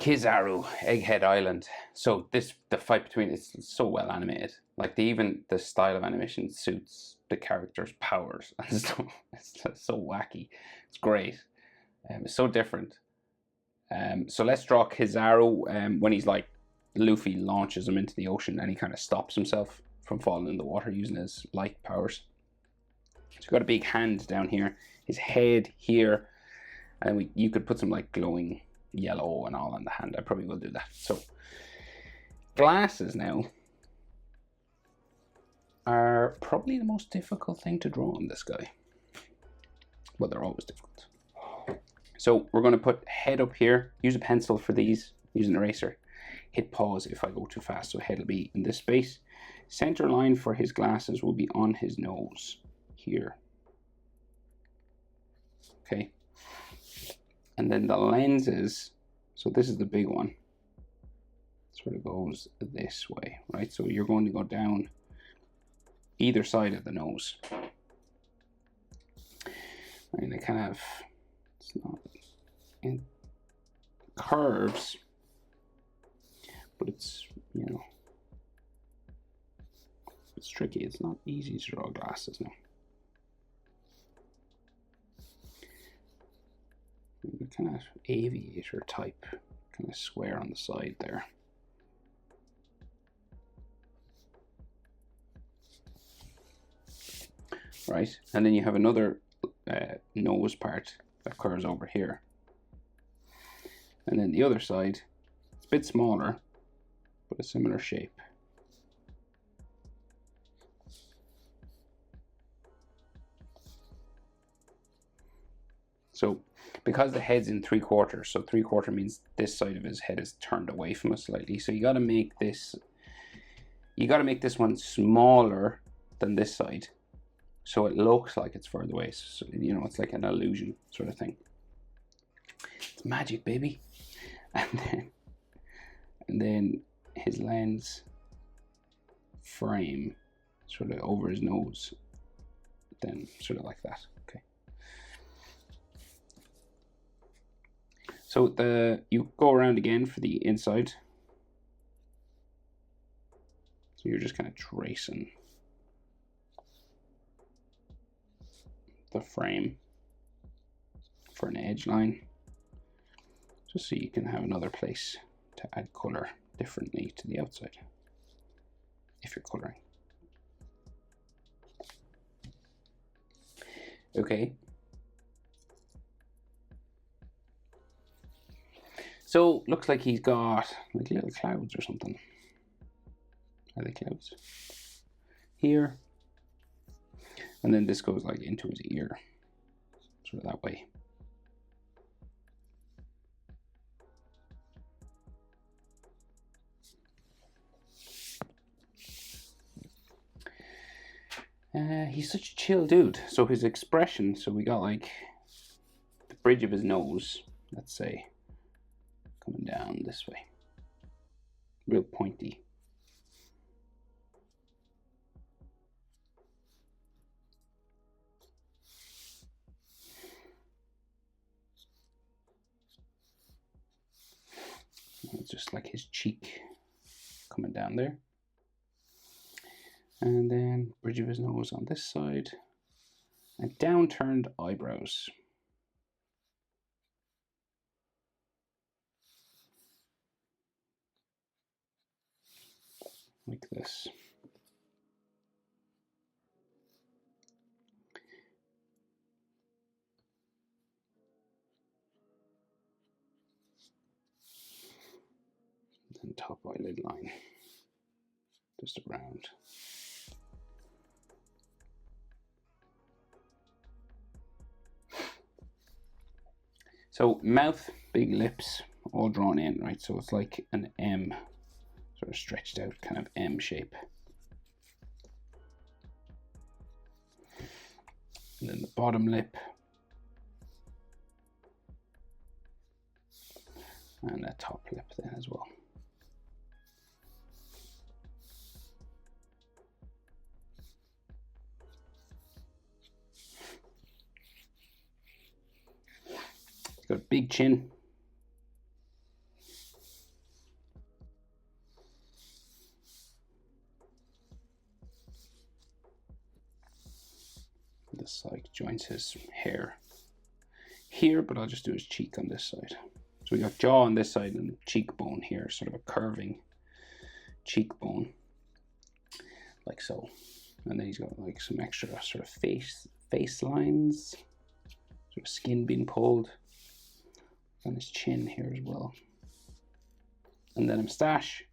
Kizaru, Egghead Island. So the fight between it's so well animated. Like even the style of animation suits the character's powers and stuff. It's so wacky. It's great. It's so different. So let's draw Kizaru when he's like Luffy launches him into the ocean and he kind of stops himself from falling in the water using his light powers. So he's got a big hand down here, his head here, and you could put some like glowing yellow and all on the hand. I probably will do that. So glasses now are probably the most difficult thing to draw on this guy. Well, they're always difficult. So we're going to put head up here. Use a pencil for these. Use an eraser. Hit pause if I go too fast. So head will be in this space. Center line for his glasses will be on his nose here. Okay. And then the lenses, so this is the big one, sort of goes this way, right? So you're going to go down either side of the nose. And it kind of, it's not in curves, but it's, you know, it's tricky. It's not easy to draw glasses now. The kind of aviator type, kind of square on the side there. Right, and then you have another nose part that curves over here. And then the other side, it's a bit smaller, but a similar shape. So because the head's in 3/4, so 3/4 means this side of his head is turned away from us slightly. So you got to make this one smaller than this side, so it looks like it's further away. So you know, it's like an illusion sort of thing. It's magic, baby. And then his lens frame sort of over his nose, then sort of like that. Okay. So you go around again for the inside. So you're just kind of tracing the frame for an edge line, just so you can have another place to add color differently to the outside if you're coloring. Okay. So looks like he's got like little clouds or something. Are they clouds? Here. And then this goes like into his ear. Sort of that way. He's such a chill dude. So his expression, so we got like the bridge of his nose, let's say, coming down this way. Real pointy. It's just like his cheek coming down there. And then bridge of his nose on this side. And downturned eyebrows. Like this. And top eyelid line. Just around. So mouth, big lips, all drawn in, right? So it's like an M, sort of stretched out, kind of M shape. And then the bottom lip. And a top lip then as well. Got a big chin. this like joins his hair here, but I'll just do his cheek on this side. So we got jaw on this side and cheekbone here, sort of a curving cheekbone, like so. And then he's got like some extra sort of face lines, sort of skin being pulled on his chin here as well. And then a moustache,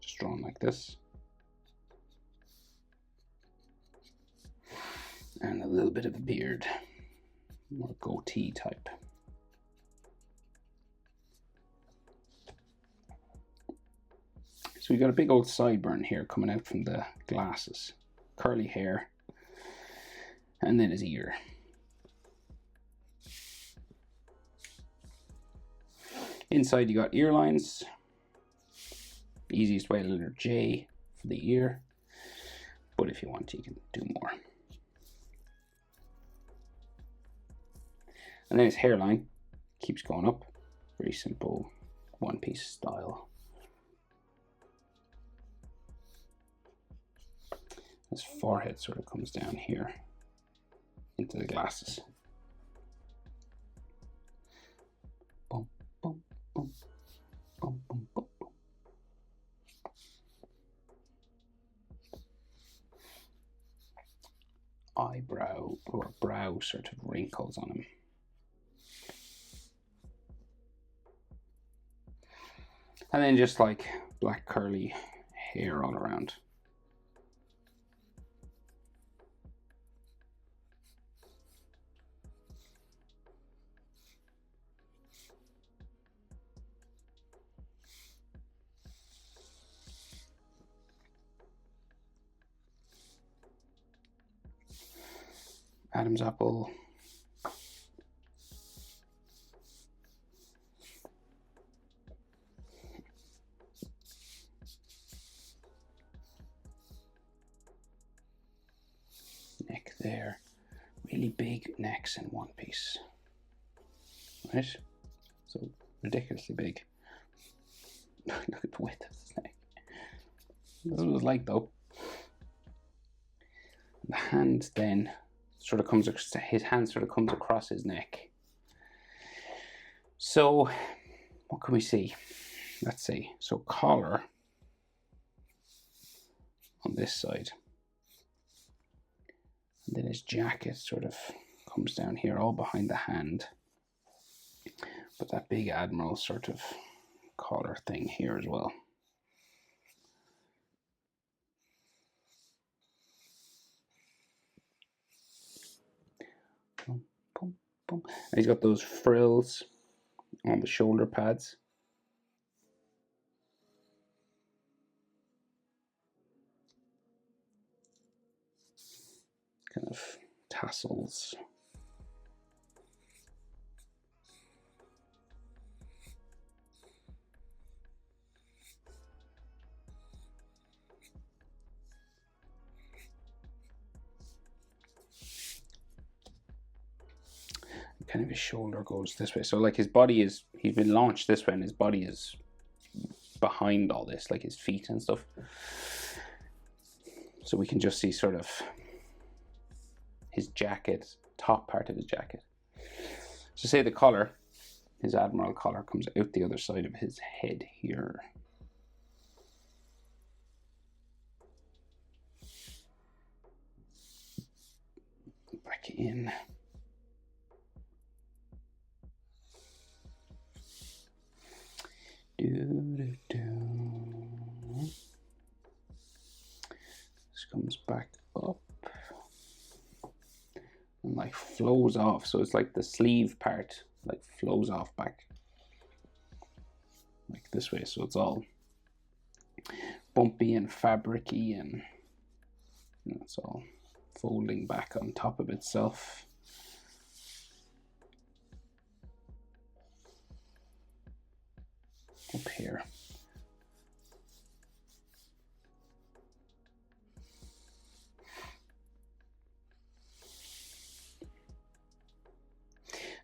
just drawn like this. And a little bit of a beard, more goatee type. So we got a big old sideburn here coming out from the glasses, curly hair, and then his ear. Inside you got ear lines. Easiest way, the letter J for the ear, but if you want you can do more. And then his hairline keeps going up. Very simple one-piece style. His forehead sort of comes down here into the glasses. Boom, boom, boom, boom, boom, boom, boom. Eyebrow or brow sort of wrinkles on him. And then just like black curly hair all around. Adam's apple. Neck there. Really big necks in one piece. Right? So ridiculously big. Look at the width of his neck. This is what it's like though. The hand then sort of comes, his hand sort of comes across his neck. So what can we see? Let's see. So collar on this side. And then his jacket sort of comes down here, all behind the hand. But that big admiral sort of collar thing here as well. Boom, boom, boom. And he's got those frills on the shoulder pads. Kind of tassels. Kind of his shoulder goes this way. So like his body is, he's been launched this way and his body is behind all this, like his feet and stuff. So we can just see sort of his jacket, top part of his jacket. So say the collar, his admiral collar comes out the other side of his head here. Back in. This comes back up and like flows off, so it's like the sleeve part like flows off back like this way, so it's all bumpy and fabricy and it's all folding back on top of itself. Up here.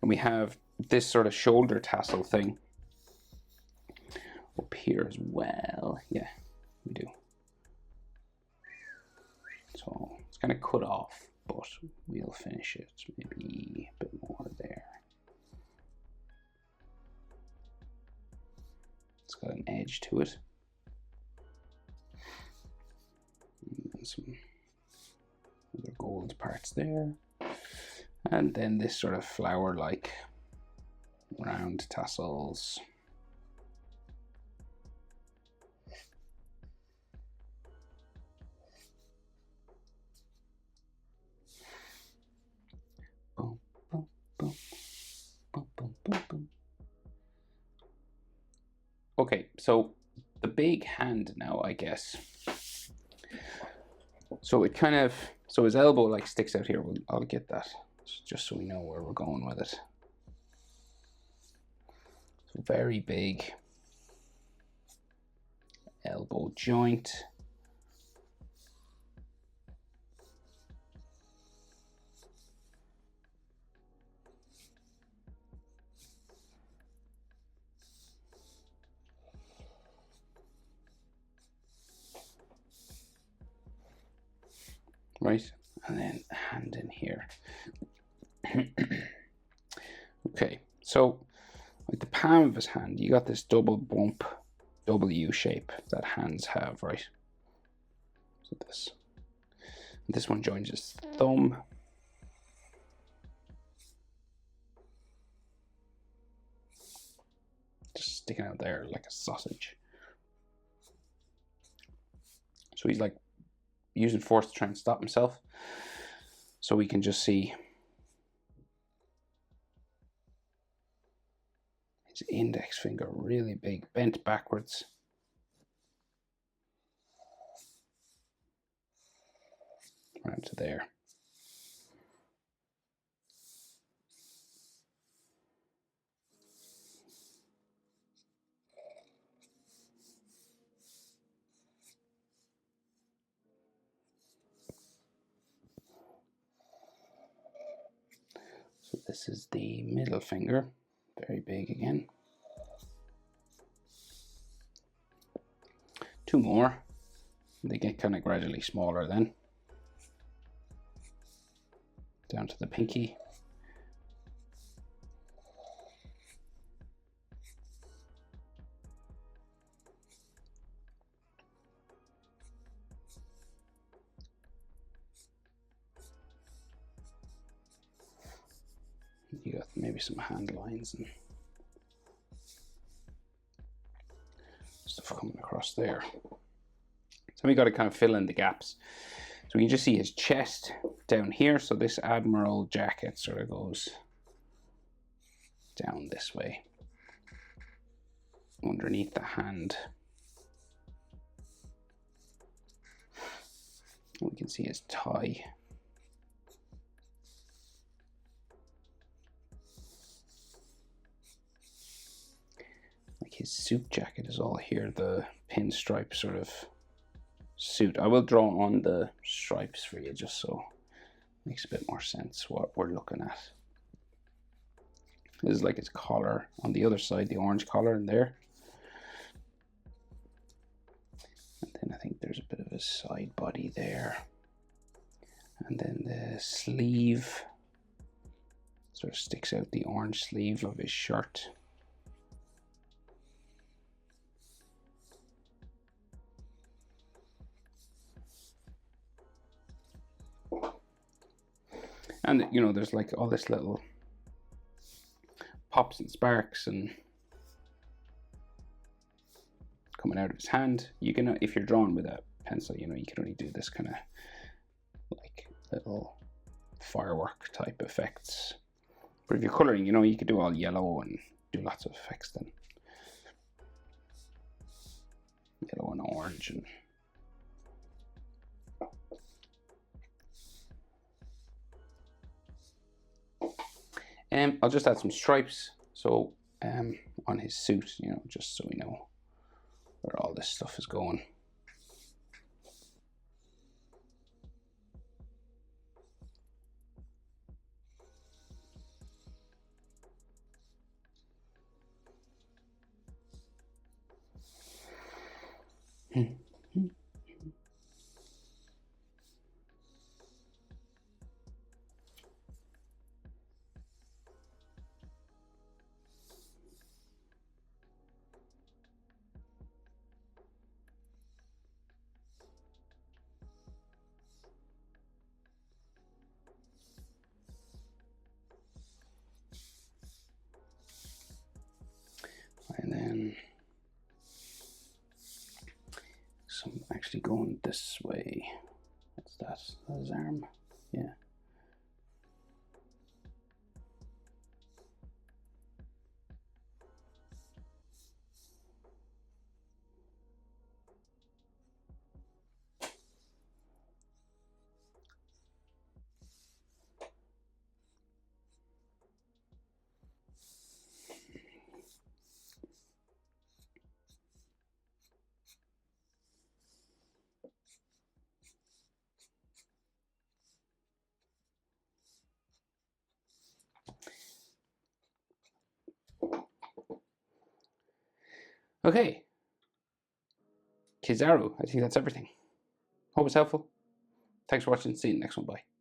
And we have this sort of shoulder tassel thing up here as well. Yeah, we do. So it's kind of cut off. but we'll finish it maybe a bit more there. It's got an edge to it. And some other gold parts there. And then this sort of flower-like round tassels. Boom, boom, boom, boom, boom, boom, boom. Okay, so the big hand now, I guess. So it kind of, so his elbow like sticks out here. I'll get that just so we know where we're going with it. So very big elbow joint. Right, and then hand in here. Okay, so with the palm of his hand, you got this double bump, W shape that hands have, right? So this one joins his thumb. Just sticking out there like a sausage. So he's like using force to try and stop himself. So we can just see his index finger really big, bent backwards. Around to there. So this is the middle finger, very big again. Two more. They get kind of gradually smaller then. Down to the pinky. You got maybe some hand lines and stuff coming across there. So we got to kind of fill in the gaps. So we can just see his chest down here. So this Admiral jacket sort of goes down this way underneath the hand. We can see his tie. Like his suit jacket is all here, the pinstripe sort of suit. I will draw on the stripes for you just so it makes a bit more sense what we're looking at. This is like his collar on the other side, the orange collar in there. And then I think there's a bit of a side body there. And then the sleeve sort of sticks out, the orange sleeve of his shirt. And you know, there's like all this little pops and sparks and coming out of his hand. You can, if you're drawing with a pencil, you know, you can only do this kind of like little firework type effects. But if you're coloring, you know, you could do all yellow and do lots of effects then. Yellow and orange and I'll just add some stripes, so on his suit, you know, just so we know where all this stuff is going. actually going this way. What's that? That's his arm. Yeah. Okay. Kizaru, I think that's everything. Hope it's helpful. Thanks for watching. See you in the next one. Bye.